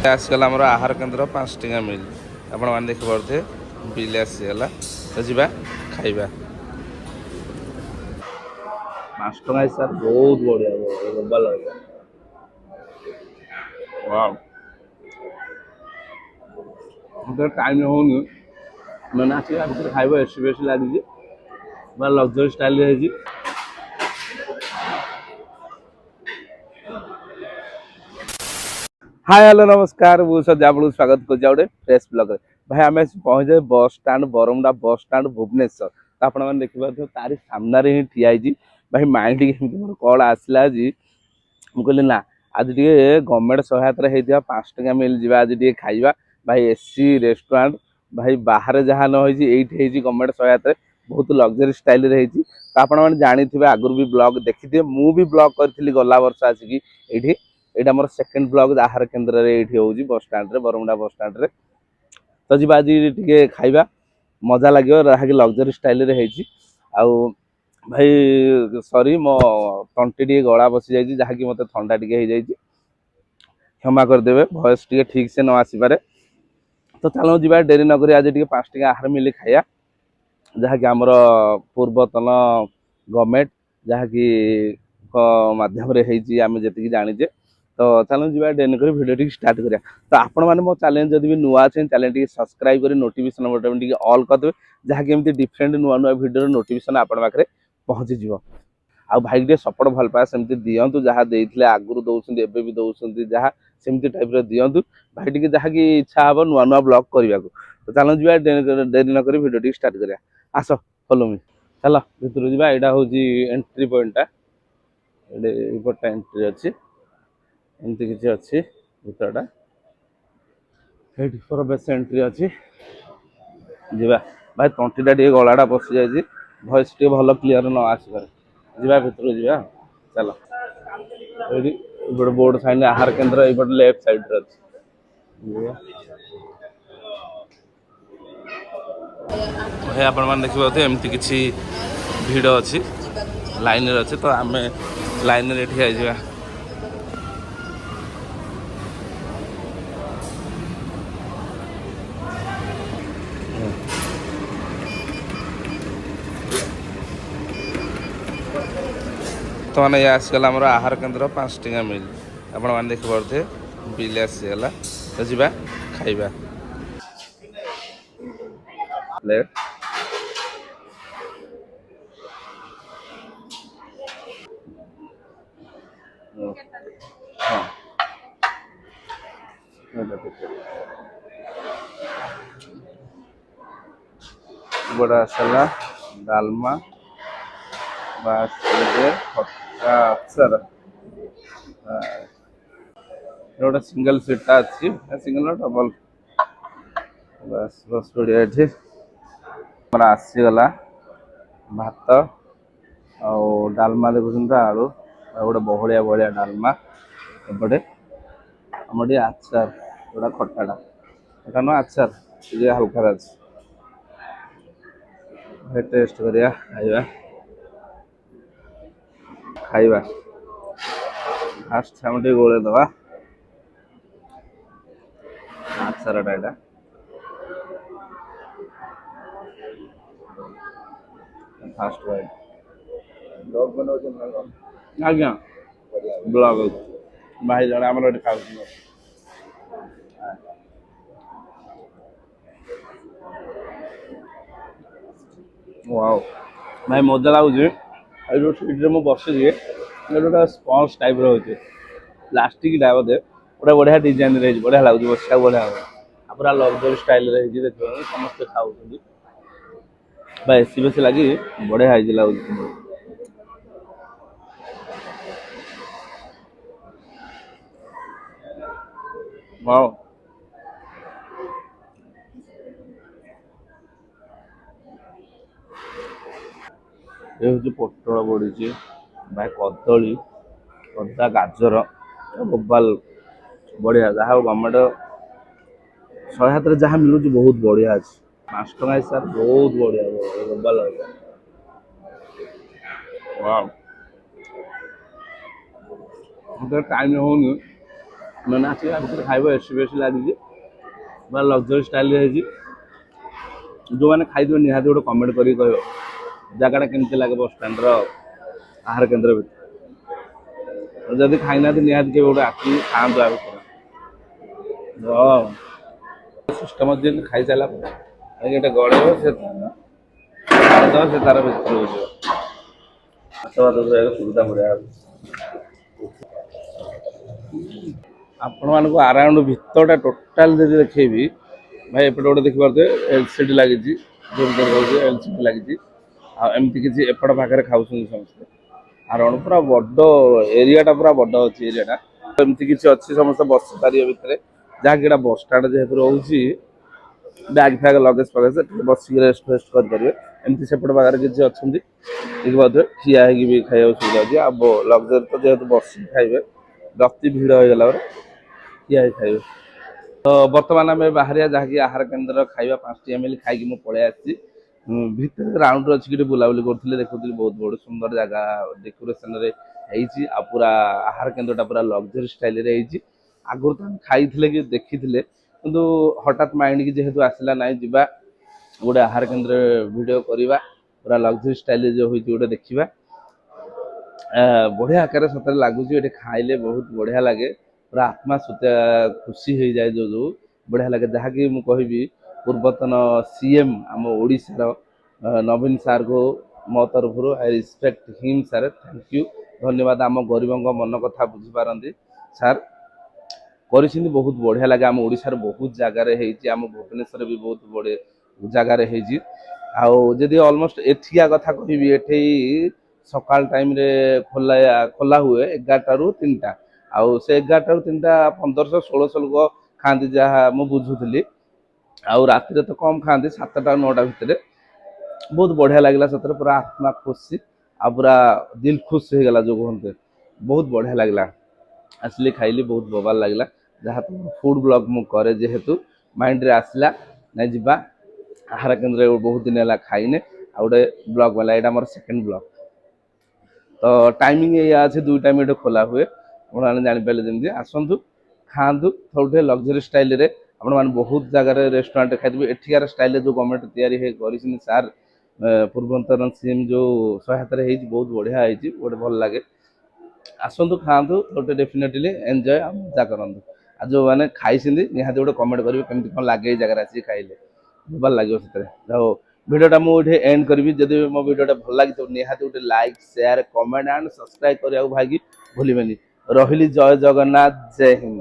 आसगला आमर आहार केन्द्र 5 टंका मिल आपण मैंने देखिपे बिल आसीगला तो जा खाइबा 5 टंका सर बहुत बढ़िया बोबा लगे मतलब टाइम होनी मैंने आसिक भितर खाइब एसी बेसी लगी लग्जरी स्टाइल है। हाय हेलो नमस्कार मुझे आपको स्वागत कर फ्रेश ब्लॉग भाई आम पहुंचे बस स्टाण्ड बरमुंडा बस स्टाण्ड भुवनेश्वर तो आप देखिए तारी सामने ही ठिया भाई माइंड मोर कल आसला आज मुझे ना आज टे गवर्नमेंट सहायता होता 5 टंका मिल जावा आज टे खाइबा भाई एसी रेस्टोरेंट भाई बाहर जहाँ न ये गवर्नमेंट सहायता बहुत लग्जरी स्टाइल तो आपण मैंने जानी आगुरी भी ब्लॉग देखी थे मुझे ब्लॉग करी गला वर्ष आसिकी ये यहाँ मोर सेकेंड ब्लॉग आहार केन्द्र हो बस स्टाण्ड बरमुंडा बस स्टाण्ड तो जी आज टे खाइबा मजा लगे लग्जरी स्टाइल भाई सॉरी मो तंटी टे गला बसी जाइए जहाँकि मत थंडा टे हो जाइए क्षमा करदे भयस टे ठीक से न आसपे तो चलो जी डेरी नक आज टे 5 टंका आहार मिली खाया जहाँकि आमर पूर्वतन गवर्नमेंट जहाँकि मध्यम आम जी जानीचे तो चलो जी डेरी कर भिडियो स्टार्ट करिया तो आपण मैंने मो चैनल जब भी नुआ अच्छे चैनल टी सब्सक्राइब कर नोटिफिकेशन बटन टी ऑल करदे जहाँकि एमती डिफरेंट नुआ नुआ भिडियो नोटिफिकेशन आपण पाखे पहुँची जीव आ भाई टे सपोर्ट भल पाए सेमती दिंतु जहाँ देते आगुरी दौरान एवं भी दौरान जहाँ सेमती टाइप दिंतु भाई टी जहाँ कि इच्छा हे नुआ नुआ ब्लॉग करने को तो चलो जी डेरी नक भिडियो स्टार्ट करिया आस फॉलो मी चल भितर जी यहाँ हूँ एंट्री पॉइंटा ये एंट्री अच्छी एमती किसी अच्छी भितरटा बेस एंट्री अच्छी जीवा भाई तंटीटा टे गलाटा बसी जाइए भॉइस टे भल क्लीयर न आसपारे जीवा भितर जीवा चल ये गोटे बोर्ड साइन आहार केन्द्र ये लेफ्ट साइड अच्छी भाई आपण मैंने देखिए एमती किसी भिड़ अच्छी लाइन अच्छे तो आम लाइन ठिया जावा तो मैंने ये आसगला आमर आहार केन्द्र 5 टंका मिल आपण मैंने देखिपे बिल आसीगला तो जा खाइबा प्लेट हाँ बड़ा आसला डालमा बास खट्टा अचार गोटे सिंगल सीटा अच्छी सिंगल डबल बस बस बढ़िया ये आसीगला भात डालमा देखुन तो आलू गोटे बहलिया बहलिया डालमा एपटे आम आचार गोटा खटाटा एटा ना आचार ये हल्का अच्छे टेस्ट करिया खाइबा खाइबा फास्ट आम टे गोले दबा आचारटा एटा फास्ट बाइट आज्ञा ब्लॉग भाई जड़े आम खा वाओ भाई मजा लगुच सीट्रे मुझे बसी गोटे स्पंज टाइप रोचे प्लास्टिक टा बोधे गोटे बढ़िया डिजाइन रही बढ़िया लगुच बसा बढ़िया पूरा लग्जरी स्टाइल देखिए समस्ते खाऊ एसी बेसी लगी बढ़िया लगुच वाओ ये हूँ पोटल पड़ी भाई कदली अदा गाजर बोबाल बढ़िया जहाँ गवर्नमेंट सहायता जहाँ मिलूँ बहुत बढ़िया अच्छे 5 टंका सर बहुत बढ़िया बोबाल वाओ टाइम होनी ମାନେ ଆସିକି ଆ ଭିତରେ ଖାଇବ ଏସି ବେସି ଲାଗିଛି ପୁରା ଲକ୍ଜରୀ ଷ୍ଟାଇଲ୍ରେ ହେଇଛି। ଯେଉଁମାନେ ଖାଇଥିବେ ନିହାତି ଗୋଟେ କମେଣ୍ଟ କରିକି କହିବ ଜାଗାଟା କେମିତି ଲାଗେ ବସଷ୍ଟାଣ୍ଡର ଆହାର କେନ୍ଦ୍ର ଭିତରେ। ଯଦି ଖାଇନାହାନ୍ତି ନିହାତି କେବେ ଗୋଟେ ଆସିକି ଖାଆନ୍ତୁ ଆ ଭିତରେ। ସିଷ୍ଟମ ଯେମିତି ଖାଇସାରିଲା ପରେ ଏଇଟା ଗଳେଇବ ସେ ସେ ତାର ଭିତରକୁ ଯିବ। ସୁବିଧା ବଢ଼ିଆ ଆପଣମାନଙ୍କୁ ଆରାଉଣ୍ଡ ଭିତରଟା ଟୋଟାଲ ଯଦି ଦେଖେଇବି ଭାଇ ଏପଟେ ଗୋଟେ ଦେଖିପାରୁଥିବେ ଏଲସିଡି ଲାଗିଛି ଏଲସିଡି ଲାଗିଛି ଆଉ ଏମିତି କିଛି ଏପଟ ପାଖରେ ଖାଉଛନ୍ତି ସମସ୍ତେ ଆରାଉଣ୍ଡ ପୁରା ବଡ଼ ଏରିଆଟା ପୁରା ବଡ଼ ଅଛି ଏରିଆଟା ଏମିତି କିଛି ଅଛି ସମସ୍ତେ ବସିପାରିବେ ଭିତରେ ଯାହାକି ଏଇଟା ବସଷ୍ଟାଣ୍ଡ ଯେହେତୁ ରହୁଛି ବ୍ୟାଗ୍ ଫ୍ୟାଗ୍ ଲଗେଜ ଫଗେଜ ବସିକି ରେଷ୍ଟ ଫେଷ୍ଟ କରିପାରିବେ। ଏମିତି ସେପଟ ପାଖରେ କିଛି ଅଛନ୍ତି ଦେଖିପାରୁଥିବେ ଠିଆ ହେଇକି ବି ଖାଇବାକୁ ସୁବିଧା ଅଛି ଆଉ ଲଗେଜ ତ ଯେହେତୁ ବସିକି ଖାଇବେ ଗତି ଭିଡ଼ ହେଇଗଲା ପରେ ଠିଆ ହେଇ ଖାଇବେ। ତ ବର୍ତ୍ତମାନ ଆମେ ବାହାରିବା ଯାହାକି ଆହାର କେନ୍ଦ୍ର ଖାଇବା 5ଟି ML ଖାଇକି ମୁଁ ପଳେଇ ଆସିଛି। ଭିତରେ ରାଉଣ୍ଡରେ ଅଛି କି ବୁଲାବୁଲି କରୁଥିଲେ ଦେଖୁଥିଲି ବହୁତ ବଡ଼ ସୁନ୍ଦର ଜାଗା ଡେକୋରେସନରେ ହେଇଛି ଆଉ ପୁରା ଆହାର କେନ୍ଦ୍ରଟା ପୁରା ଲକ୍ଜରୀ ଷ୍ଟାଇଲରେ ହେଇଛି। ଆଗରୁ ତ ଆମେ ଖାଇଥିଲେ କି ଦେଖିଥିଲେ କିନ୍ତୁ ହଠାତ୍ ମାଇଣ୍ଡକି ଯେହେତୁ ଆସିଲା ନାହିଁ ଯିବା ଗୋଟେ ଆହାର କେନ୍ଦ୍ର ଭିଡ଼ିଓ କରିବା ପୁରା ଲକ୍ଜରୀ ଷ୍ଟାଇଲରେ ଯେଉଁ ହେଇଛି ଗୋଟେ ଦେଖିବା। ବଢ଼ିଆ ଆକାରରେ ସତରେ ଲାଗୁଛି ଏଠି ଖାଇଲେ ବହୁତ ବଢ଼ିଆ ଲାଗେ ପୁରା ଆତ୍ମା ଖୁସି ହେଇଯାଏ ଯୋଉ ବଢ଼ିଆ ଲାଗେ ଯାହାକି ମୁଁ କହିବି ପୂର୍ବତନ CM ଆମ ଓଡ଼ିଶାର ନବୀନ ସାର୍ଙ୍କୁ ମୋ ତରଫରୁ I respect him sir thank you ଧନ୍ୟବାଦ। ଆମ ଗରିବଙ୍କ ମନ କଥା ବୁଝିପାରନ୍ତି ସାର୍ କରିଛନ୍ତି ବହୁତ ବଢ଼ିଆ ଲାଗେ। ଆମ ଓଡ଼ିଶାର ବହୁତ ଜାଗାରେ ହେଇଛି ଆମ ଭୁବନେଶ୍ୱରରେ ବି ବହୁତ ବଢ଼ିଆ ଜାଗାରେ ହେଇଛି। ଆଉ ଯଦି ଅଲମୋଷ୍ଟ ଏଠିକା କଥା କହିବି ଏଠି ସକାଳ ଟାଇମରେ ଖୋଲା ହୁଏ 11ଟାରୁ 3ଟା ଆଉ ସେ 11ଟାରୁ 3ଟା 1500-1600 ଲୋକ ଖାଆନ୍ତି ଯାହା ମୁଁ ବୁଝୁଥିଲି ଆଉ ରାତିରେ ତ କମ୍ ଖାଆନ୍ତି 7ଟା 9ଟା ଭିତରେ। ବହୁତ ବଢ଼ିଆ ଲାଗିଲା ସତରେ ପୁରା ଆତ୍ମା ଖୁସି ଆଉ ପୁରା ଦିଲ ଖୁସ ହେଇଗଲା ଯୋଉ କୁହନ୍ତି ବହୁତ ବଢ଼ିଆ ଲାଗିଲା। ଆସିଲି ଖାଇଲି ବହୁତ ବୋବାଲ ଲାଗିଲା ଯାହା ଫୁଡ ବ୍ଲଗ ମୁଁ କରେ ଯେହେତୁ ମାଇଣ୍ଡରେ ଆସିଲା ନାଇଁ ଯିବା ଆହାର କେନ୍ଦ୍ରରେ ବହୁତ ଦିନ ହେଲା ଖାଇନେ ଆଉ ଗୋଟେ ବ୍ଲଗ ହେଲା ଏଇଟା ମୋର ସେକେଣ୍ଡ ବ୍ଲଗ। ତ ଟାଇମିଂ ଏଇଆ ଅଛି 2 ଟାଇମ୍ ଏଠି ଖୋଲା ହୁଏ ଆପଣମାନେ ଜାଣିପାରିଲେ ଯେମିତି ଆସନ୍ତୁ ଖାଆନ୍ତୁ ସବୁଠୁ ଲକ୍ଜରୀ ଷ୍ଟାଇଲରେ ଆପଣମାନେ ବହୁତ ଜାଗାରେ ରେଷ୍ଟୁରାଣ୍ଟରେ ଖାଇଥିବେ ଏଠିକାର ଷ୍ଟାଇଲରେ ଯେଉଁ ଗଭର୍ଣ୍ଣମେଣ୍ଟ ତିଆରି ହେଇ କରିଛନ୍ତି ସାର୍ ପୂର୍ବତନ CM ଯେଉଁ ସହାୟତାରେ ହେଇଛି ବହୁତ ବଢ଼ିଆ ହେଇଛି ଗୋଟେ ଭଲ ଲାଗେ। ଆସନ୍ତୁ ଖାଆନ୍ତୁ ଗୋଟେ ଡେଫିନେଟଲି ଏନ୍ଜୟ ଆଉ ମଜା କରନ୍ତୁ। ଆଉ ଯେଉଁମାନେ ଖାଇଛନ୍ତି ନିହାତି ଗୋଟେ କମେଣ୍ଟ କରିବେ କେମିତି କ'ଣ ଲାଗେ ଏଇ ଜାଗାରେ ଆସିକି ଖାଇଲେ ଭଲ ଲାଗିବ ସେଥିରେ। ଆଉ ଭିଡ଼ିଓଟା ମୁଁ ଏଠି ଏଣ୍ଡ କରିବି ଯଦି ମୋ ଭିଡ଼ିଓଟା ଭଲ ଲାଗିଥିବ ନିହାତି ଗୋଟେ like share comment and subscribe କରିବାକୁ ଭାଇକି ଭୁଲିବେନି। ରହିଲି ଜୟ ଜଗନ୍ନାଥ ଜୟ ହିନ୍ଦ।